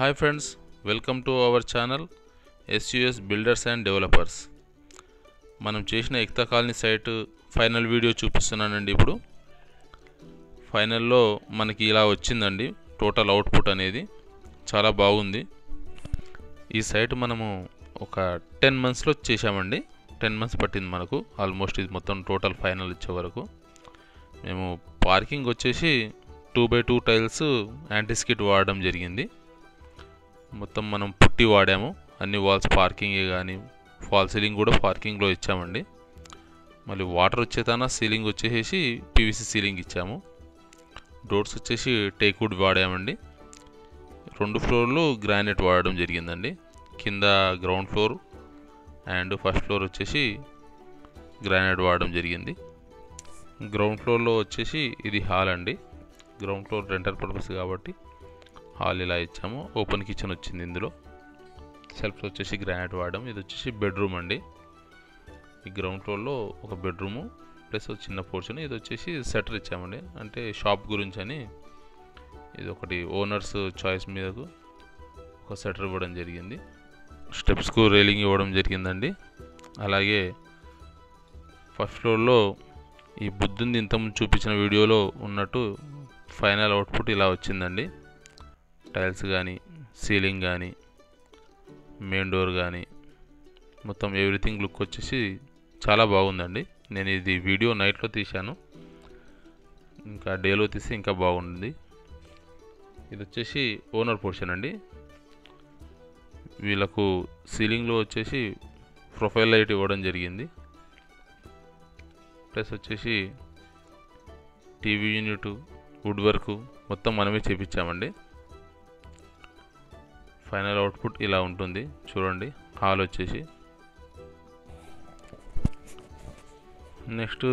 Hi friends, welcome to our channel SUS Builders and Developers. మనం చేసిన Ekta colony site final video చూపిస్తున్నానండి. ఇప్పుడు ఫైనల్లో మనకి ఇలా వచ్చిందండి. టోటల్ అవుట్పుట్ అనేది చాలా బాగుంది. ఈ సైట్ మనము ఒక 10 మంత్స్లో చేశామండి. 10 మంత్స్ పట్టింది మనకు ఆల్మోస్ట్ ఇది మొత్తం టోటల్ ఫైనల్ వచ్చే వరకు. మేము పార్కింగ్ వచ్చేసి 2x2 టైల్స్ యాంటీస్కిట్ వాడడం జరిగింది. మొత్తం మనం పుట్టి వాడాము. అన్ని వాల్స్ పార్కింగే కానీ ఫాల్ సీలింగ్ కూడా పార్కింగ్లో ఇచ్చామండి. మళ్ళీ వాటర్ వచ్చేతాన సీలింగ్ వచ్చేసి పీవీసీ సీలింగ్ ఇచ్చాము. డోర్స్ వచ్చేసి టేక్వుడ్ వాడామండి. 2 ఫ్లోర్లు గ్రానైట్ వాడడం జరిగిందండి. కింద ground floor and first floor వచ్చేసి గ్రానైట్ వాడడం జరిగింది. గ్రౌండ్ ఫ్లోర్లో వచ్చేసి ఇది హాల్ అండి. గ్రౌండ్ ఫ్లోర్ రెంటల్ పర్పస్ కాబట్టి హాల్ ఇలా ఇచ్చాము. ఓపెన్ కిచెన్ వచ్చింది. ఇందులో సెల్ఫ్స్ వచ్చేసి గ్రానైట్ వాడడం. ఇది వచ్చేసి బెడ్రూమ్ అండి. ఈ గ్రౌండ్ ఫ్లోర్లో ఒక బెడ్రూము ప్లస్ ఒక చిన్న పోర్షన్. ఇది వచ్చేసి సెటర్ ఇచ్చామండి, అంటే షాప్ గురించి అని. ఇది ఒకటి ఓనర్స్ చాయిస్ మీదకు ఒక సెటర్ ఇవ్వడం జరిగింది. స్టెప్స్కు రైలింగ్ ఇవ్వడం జరిగిందండి. అలాగే ఫస్ట్ ఫ్లోర్లో ఈ బుద్ధుంది ఇంతకుముందు చూపించిన వీడియోలో ఉన్నట్టు ఫైనల్ అవుట్పుట్ ఇలా వచ్చిందండి. టైల్స్ కానీ సీలింగ్ కానీ మెయిన్ డోర్ కానీ మొత్తం ఎవ్రీథింగ్ లుక్ వచ్చేసి చాలా బాగుందండి. నేను ఇది వీడియో నైట్లో తీశాను, ఇంకా డేలో తీస్తే ఇంకా బాగుంది. ఇది వచ్చేసి ఓనర్ పోర్షన్ అండి. వీళ్ళకు సీలింగ్లో వచ్చేసి ప్రొఫైల్ లైట్ ఇవ్వడం జరిగింది. ప్లస్ వచ్చేసి టీవీ యూనిట్ వుడ్ వర్క్ మొత్తం మనమే చేపించామండి. ఫైనల్ అవుట్పుట్ ఇలా ఉంటుంది చూడండి. హాల్ వచ్చేసి నెక్స్ట్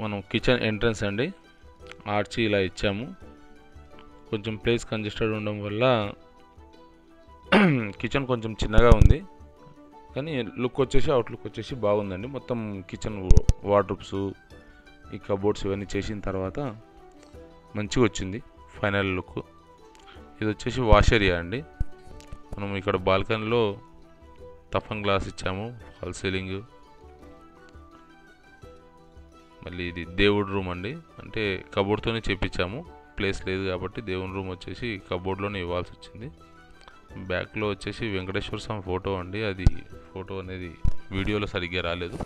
మనం కిచెన్ ఎంట్రన్స్ అండి. ఆర్చి ఇలా ఇచ్చాము. కొంచెం ప్లేస్ కంజెస్టెడ్ ఉండడం వల్ల కిచెన్ కొంచెం చిన్నగా ఉంది, కానీ లుక్ వచ్చేసి అవుట్లుక్ వచ్చేసి బాగుందండి. మొత్తం కిచెన్ వార్డ్రోబ్స్ ఈ కబోర్డ్స్ ఇవన్నీ చేసిన తర్వాత మంచిగా వచ్చింది ఫైనల్ లుక్. ఇది వచ్చేసి వాష్ ఏరియా అండి. మనం ఇక్కడ బాల్కనీలో తఫన్ గ్లాస్ ఇచ్చాము. Fall ceiling. మళ్ళీ ఇది దేవుడి రూమ్ అండి, అంటే కబోర్డ్తోనే చేపించాము. ప్లేస్ లేదు కాబట్టి దేవుని రూమ్ వచ్చేసి కబోర్డ్లోనే ఇవ్వాల్సి వచ్చింది. బ్యాక్లో వచ్చేసి వెంకటేశ్వర స్వామి ఫోటో అండి. అది ఫోటో అనేది వీడియోలో సరిగ్గా రాలేదు.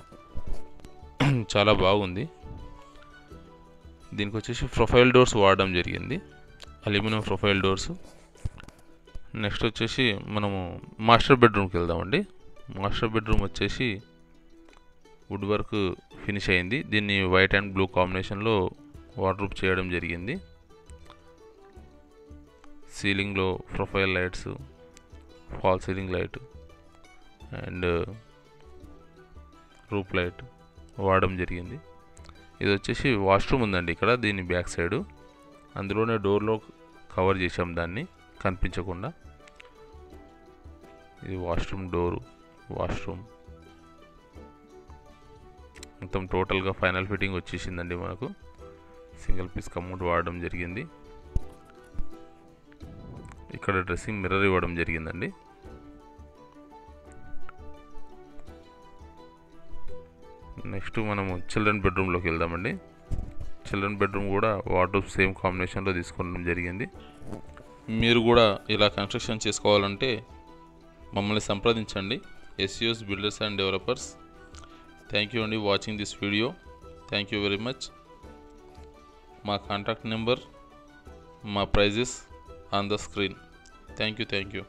చాలా బాగుంది. దీనికి వచ్చేసి ప్రొఫైల్ డోర్స్ వాడడం జరిగింది, అల్యూమినియం ప్రొఫైల్ డోర్స్. నెక్స్ట్ వచ్చేసి మనము మాస్టర్ బెడ్రూమ్కి వెళ్దామండి. మాస్టర్ బెడ్రూమ్ వచ్చేసి వుడ్ వర్క్ ఫినిష్ అయింది. దీన్ని వైట్ అండ్ బ్లూ కాంబినేషన్లో వార్డ్రోబ్ చేయడం జరిగింది. సీలింగ్లో profile lights, fall ceiling light and roof light వాడడం జరిగింది. ఇది వచ్చేసి వాష్రూమ్ ఉందండి ఇక్కడ, దీని బ్యాక్ సైడు. అందులోనే డోర్లో కవర్ చేసాం దాన్ని కనిపించకుండా. ఇది వాష్రూమ్ డోరు, వాష్రూమ్ మొత్తం టోటల్గా ఫైనల్ ఫిట్టింగ్ వచ్చేసిందండి. మనకు సింగిల్ పీస్ కమోడ్ వాడడం జరిగింది. ఇక్కడ డ్రెస్సింగ్ మిర్రర్ ఇవ్వడం జరిగిందండి. నెక్స్ట్ మనము చిల్డ్రన్ బెడ్రూమ్లోకి వెళ్దామండి. చిల్డ్రన్ బెడ్రూమ్ కూడా వార్డ్రోబ్ సేమ్ కాంబినేషన్లో తీసుకోవడం జరిగింది. మీరు కూడా ఇలా కన్స్ట్రక్షన్ చేసుకోవాలంటే మమ్మల్ని సంప్రదించండి, SUS Builders and Developers. Thank you అండి watching this video. Thank you very much. మా కాంటాక్ట్ నెంబర్, మా prices on the screen. Thank you.